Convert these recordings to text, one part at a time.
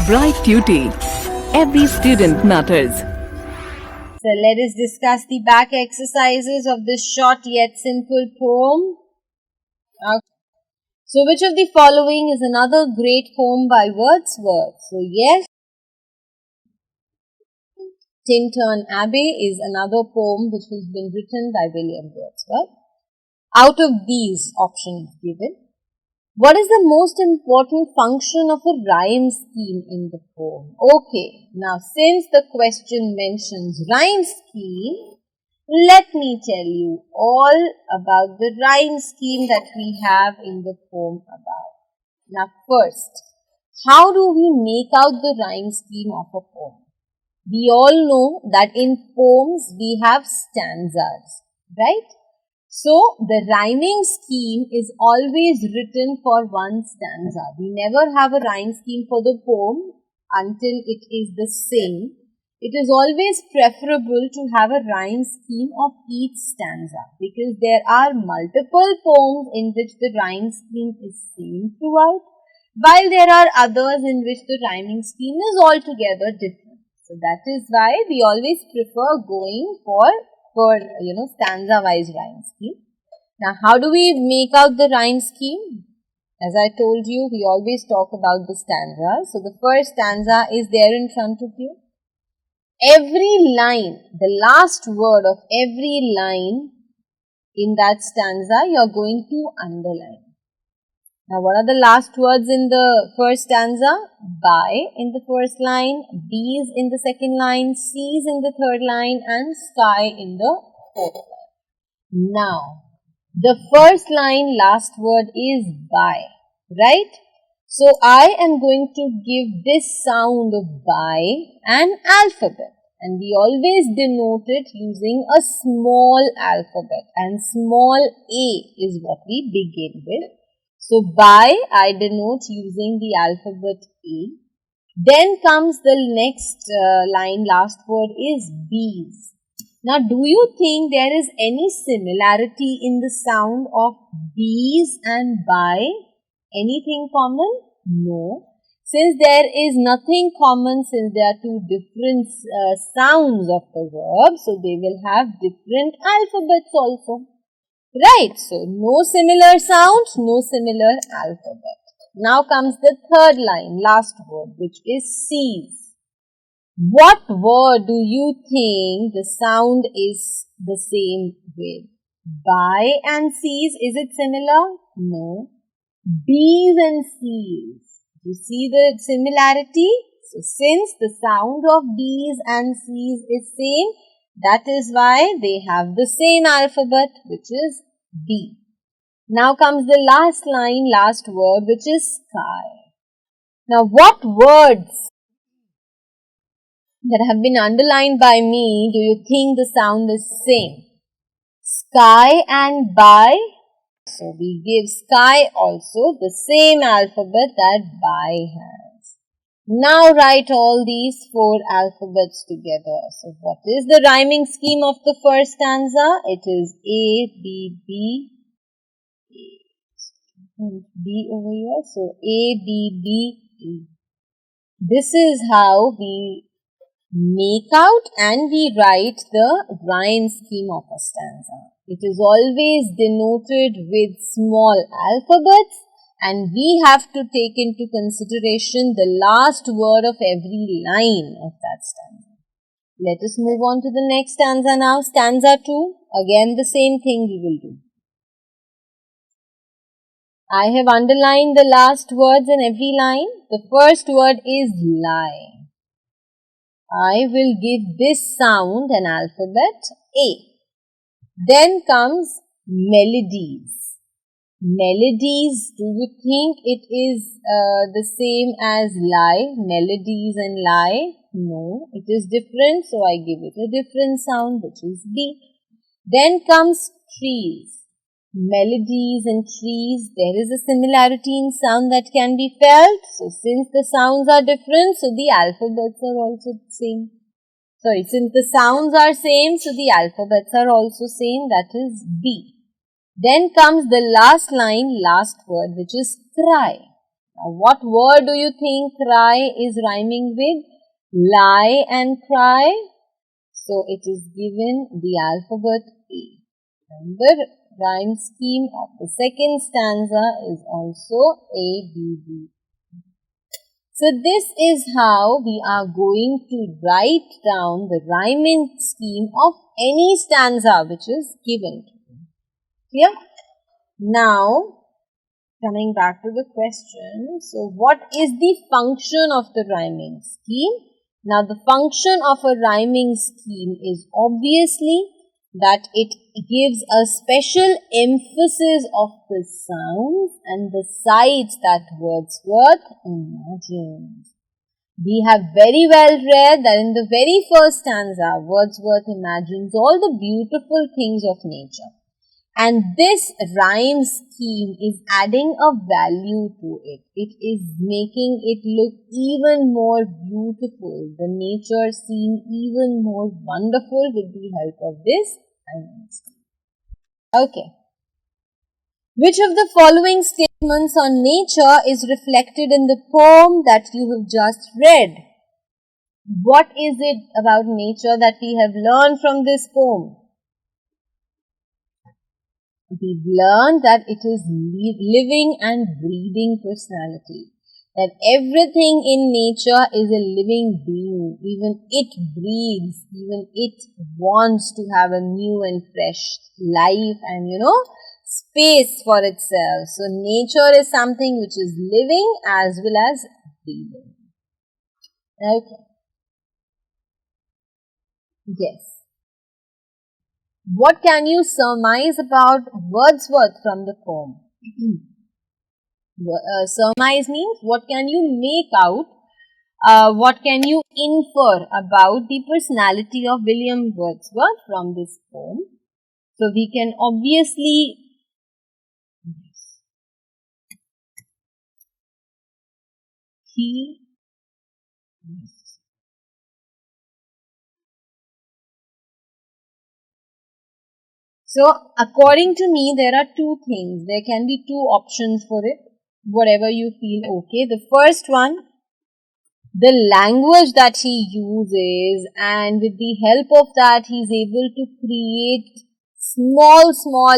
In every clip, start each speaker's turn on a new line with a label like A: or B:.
A: Bright Tuty. Every student matters.
B: So let us discuss the back exercises of this short yet simple poem. So which of the following is another great poem by Wordsworth? So yes, Tintern Abbey is another poem which has been written by William Wordsworth. Out of these options given, what is the most important function of a rhyme scheme in the poem? Okay, now since the question mentions rhyme scheme, let me tell you all about the rhyme scheme that we have in the poem above. Now first, how do we make out the rhyme scheme of a poem? We all know that in poems we have stanzas, right? So, the rhyming scheme is always written for one stanza. We never have a rhyme scheme for the poem until it is the same. It is always preferable to have a rhyme scheme of each stanza because there are multiple poems in which the rhyme scheme is same throughout, while there are others in which the rhyming scheme is altogether different. So, that is why we always prefer going for stanza-wise rhyme scheme. Now, how do we make out the rhyme scheme? As I told you, we always talk about the stanza. So, the first stanza is there in front of you. Every line, the last word of every line in that stanza, you are going to underline. Now, what are the last words in the first stanza? By in the first line, bees in the second line, seas in the third line, and sky in the fourth line. Now, the first line, last word is by, right? So, I am going to give this sound of by an alphabet. And we always denote it using a small alphabet. And small a is what we begin with. So, by I denote using the alphabet A. Then comes the next line, last word is bees. Now, do you think there is any similarity in the sound of bees and by? Anything common? No. Since there is nothing common, since there are two different sounds of the verb, so they will have different alphabets also. Right, so no similar sound, no similar alphabet. Now comes the third line, last word, which is seas. What word do you think the sound is the same with? By and seas, is it similar? No. Bees and seas. You see the similarity? So since the sound of bees and seas is same, that is why they have the same alphabet, which is B. Now comes the last line, last word, which is sky. Now, what words that have been underlined by me do you think the sound is same? Sky and by. So, we give sky also the same alphabet that by has. Now write all these four alphabets together. So, what is the rhyming scheme of the first stanza? It is A, B, B, A, B over here. So, A, B, B, E. This is how we make out and we write the rhyme scheme of a stanza. It is always denoted with small alphabets. And we have to take into consideration the last word of every line of that stanza. Let us move on to the next stanza now. Stanza 2. Again the same thing we will do. I have underlined the last words in every line. The first word is lie. I will give this sound an alphabet A. Then comes melodies. Melodies, do you think it is the same as lie? Melodies and lie? No, it is different, so I give it a different sound, which is B. Then comes trees. Melodies and trees, there is a similarity in sound that can be felt. So, since the sounds are different, so the alphabets are also same. Since the sounds are same, so the alphabets are also same, that is B. Then comes the last line, last word, which is cry. Now, what word do you think cry is rhyming with? Lie and cry. So, it is given the alphabet A. And the rhyme scheme of the second stanza is also A, B, B. So, this is how we are going to write down the rhyming scheme of any stanza which is given. Clear? Now, coming back to the question, so what is the function of the rhyming scheme? Now, the function of a rhyming scheme is obviously that it gives a special emphasis of the sounds and the sights that Wordsworth imagines. We have very well read that in the very first stanza, Wordsworth imagines all the beautiful things of nature. And this rhyme scheme is adding a value to it. It is making it look even more beautiful, the nature seem even more wonderful with the help of this rhyming scheme. Okay. Which of the following statements on nature is reflected in the poem that you have just read? What is it about nature that we have learned from this poem? We've learned that it is living and breathing personality. That everything in nature is a living being. Even it breathes. Even it wants to have a new and fresh life and, space for itself. So, nature is something which is living as well as breathing. Okay. Yes. What can you surmise about Wordsworth from the poem? Surmise means what can you make out, what can you infer about the personality of William Wordsworth from this poem? So, we can obviously So, according to me, there are two things. There can be two options for it, whatever you feel okay. The first one, the language that he uses, and with the help of that, he is able to create small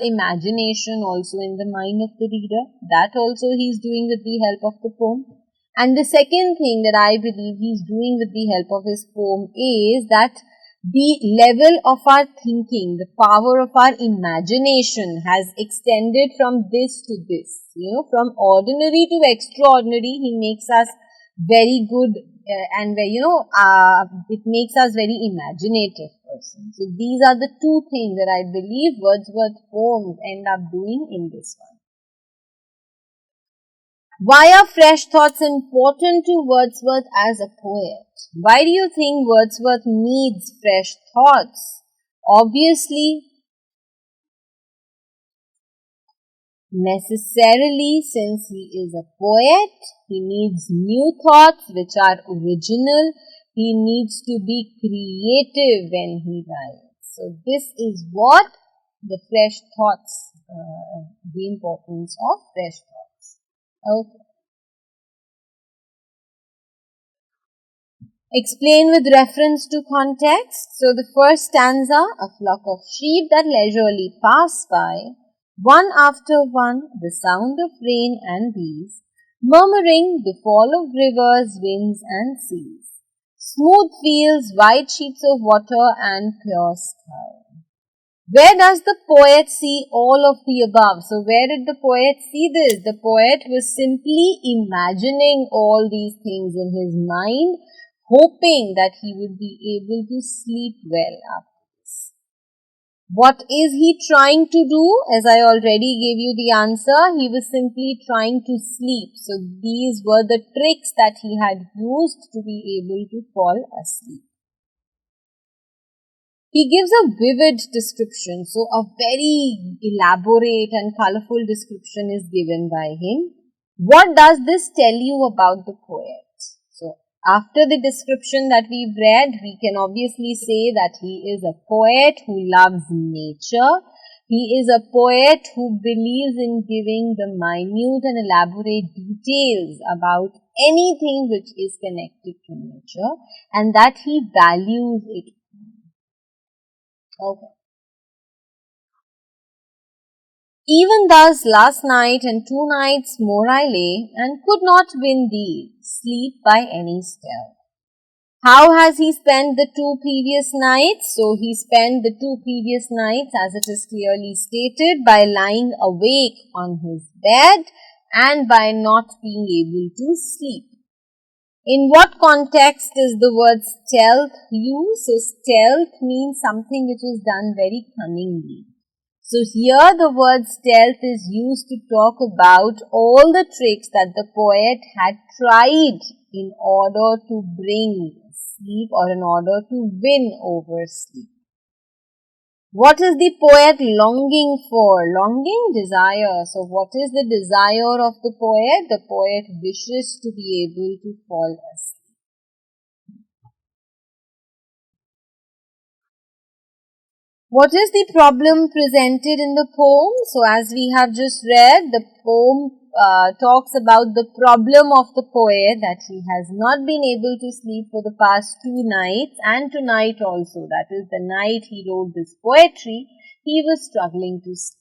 B: imagination also in the mind of the reader. That also he is doing with the help of the poem. And the second thing that I believe he is doing with the help of his poem is that the level of our thinking, the power of our imagination has extended from this to this. From ordinary to extraordinary, he makes us very good and it makes us very imaginative person. So, these are the two things that I believe Wordsworth poems end up doing in this one. Why are fresh thoughts important to Wordsworth as a poet? Why do you think Wordsworth needs fresh thoughts? Obviously, necessarily, since he is a poet, he needs new thoughts which are original. He needs to be creative when he writes. So, this is what the fresh thoughts, the importance of fresh thoughts. Okay. Explain with reference to context. So, the first stanza, a flock of sheep that leisurely pass by, one after one, the sound of rain and bees, murmuring the fall of rivers, winds and seas, smooth fields, wide sheets of water and pure sky. Where does the poet see all of the above? So, where did the poet see this? The poet was simply imagining all these things in his mind, hoping that he would be able to sleep well after this. What is he trying to do? As I already gave you the answer, he was simply trying to sleep. So, these were the tricks that he had used to be able to fall asleep. He gives a vivid description, so a very elaborate and colorful description is given by him. What does this tell you about the poet? So, after the description that we've read, we can obviously say that he is a poet who loves nature. He is a poet who believes in giving the minute and elaborate details about anything which is connected to nature, and that he values it. Okay. Even thus, last night and 2 nights more I lay, and could not win thee, sleep by any stealth. How has he spent the 2 previous nights? So he spent the 2 previous nights, as it is clearly stated, by lying awake on his bed and by not being able to sleep. In what context is the word stealth used? So stealth means something which is done very cunningly. So here the word stealth is used to talk about all the tricks that the poet had tried in order to bring sleep or in order to win over sleep. What is the poet longing for? Longing, desire. So what is the desire of the poet? The poet wishes to be able to fall asleep. What is the problem presented in the poem? So as we have just read, the poem talks about the problem of the poet, that he has not been able to sleep for the past 2 nights, and tonight also, that is the night he wrote this poetry, he was struggling to sleep.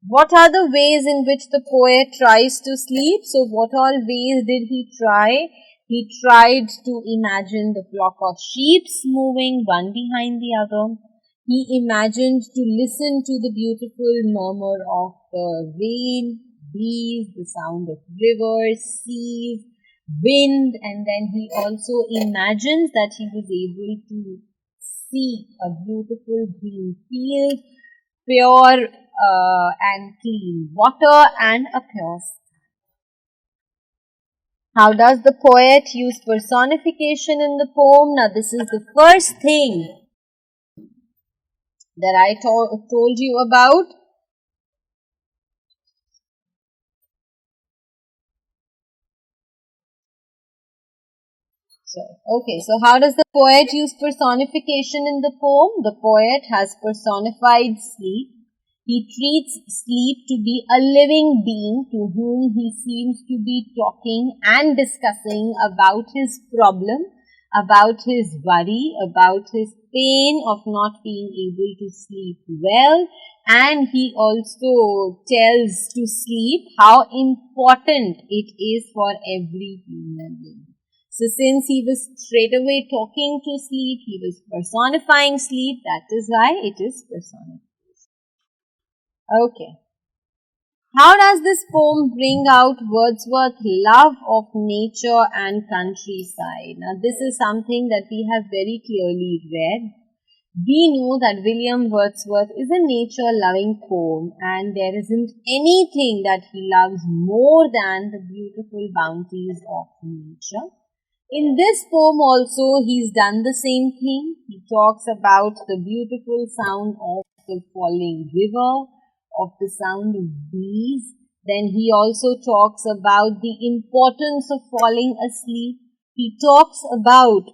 B: What are the ways in which the poet tries to sleep? So what all ways did he try? He tried to imagine the flock of sheep moving one behind the other. He imagined to listen to the beautiful murmur of the rain, breeze, the sound of rivers, seas, wind, and then he also imagines that he was able to see a beautiful green field, pure and clean water, and a pure sky. How does the poet use personification in the poem? Now, this is the first thing that I told you about. So how does the poet use personification in the poem? The poet has personified sleep. He treats sleep to be a living being to whom he seems to be talking and discussing about his problem, about his worry, about his pain of not being able to sleep well, and he also tells to sleep how important it is for every human being. So since he was straight away talking to sleep, he was personifying sleep, that is why it is personified. Okay. How does this poem bring out Wordsworth's love of nature and countryside? Now, this is something that we have very clearly read. We know that William Wordsworth is a nature-loving poem, and there isn't anything that he loves more than the beautiful bounties of nature. In this poem also, he's done the same thing. He talks about the beautiful sound of the falling river, of the sound of bees. Then he also talks about the importance of falling asleep. He talks about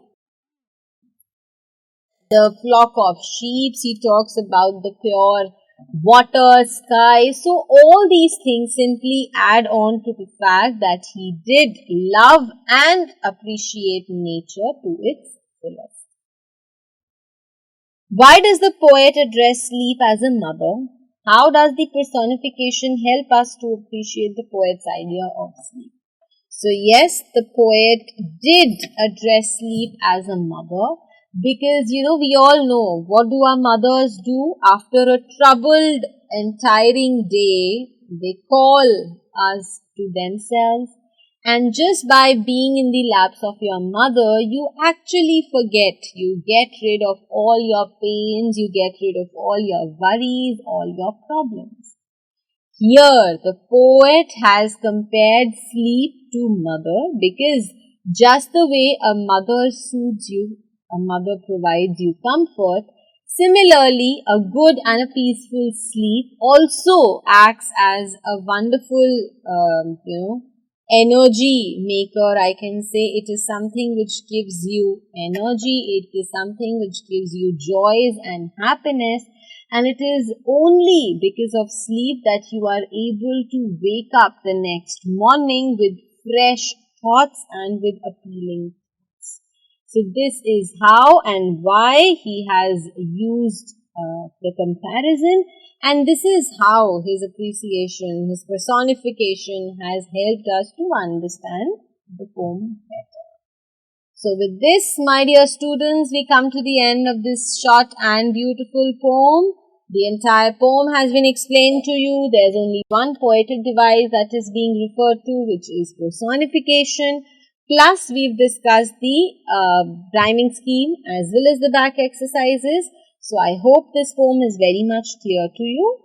B: the flock of sheep. He talks about the pure water, sky. So all these things simply add on to the fact that he did love and appreciate nature to its fullest. Why does the poet address sleep as a mother? How does the personification help us to appreciate the poet's idea of sleep? So yes, the poet did address sleep as a mother, because we all know, what do our mothers do? After a troubled and tiring day, they call us to themselves, and just by being in the laps of your mother, you actually forget. You get rid of all your pains, you get rid of all your worries, all your problems. Here, the poet has compared sleep to mother, because just the way a mother soothes you, a mother provides you comfort, similarly, a good and a peaceful sleep also acts as a wonderful, energy maker. I can say it is something which gives you energy, it is something which gives you joys and happiness, And it is only because of sleep that you are able to wake up the next morning with fresh thoughts and with appealing thoughts. So this is how and why he has used the comparison, and this is how his appreciation, his personification has helped us to understand the poem better. So with this, my dear students, we come to the end of this short and beautiful poem. The entire poem has been explained to you. There's only one poetic device that is being referred to, which is personification. Plus, we've discussed the rhyming scheme as well as the back exercises. So I hope this poem is very much clear to you.